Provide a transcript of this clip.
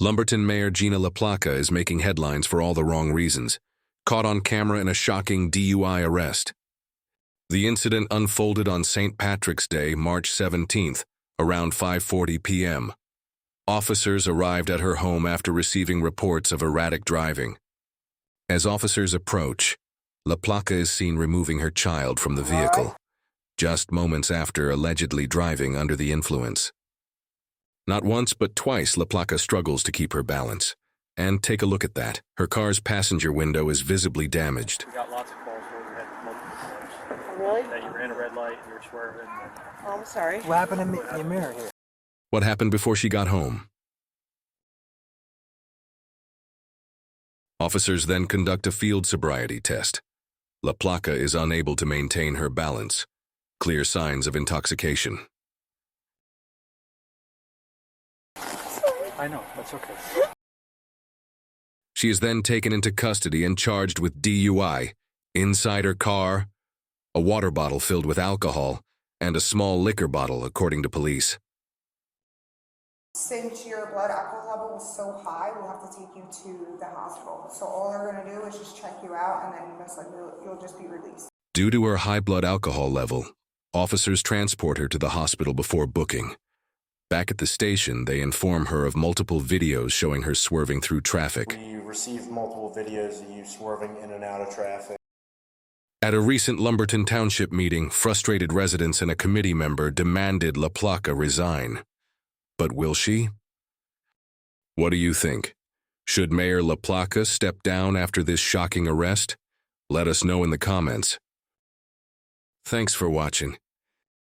Lumberton Mayor Gina LaPlaca is making headlines for all the wrong reasons, caught on camera in a shocking DUI arrest. The incident unfolded on St. Patrick's Day, March 17th, around 5:40 p.m. Officers arrived at her home after receiving reports of erratic driving. As officers approach, LaPlaca is seen removing her child from the vehicle, just moments after allegedly driving under the influence. Not once but twice, LaPlaca struggles to keep her balance. And take a look at that. Her car's passenger window is visibly damaged. We got lots of calls where we had multiple cars. Oh, really? That you ran a red light, you were swerving. Oh, I'm sorry. What happened in your mirror here? What happened before she got home? Officers then conduct a field sobriety test. LaPlaca is unable to maintain her balance. Clear signs of intoxication. I know, that's okay. She is then taken into custody and charged with DUI, inside her car, a water bottle filled with alcohol, and a small liquor bottle, according to police. Since your blood alcohol level was so high, we'll have to take you to the hospital. So all they're going to do is just check you out, and then most likely you'll just be released. Due to her high blood alcohol level, officers transport her to the hospital before booking. Back at the station, they inform her of multiple videos showing her swerving through traffic. We received multiple videos of you swerving in and out of traffic. At a recent Lumberton Township meeting, frustrated residents and a committee member demanded LaPlaca resign. But will she? What do you think? Should Mayor LaPlaca step down after this shocking arrest? Let us know in the comments. Thanks for watching.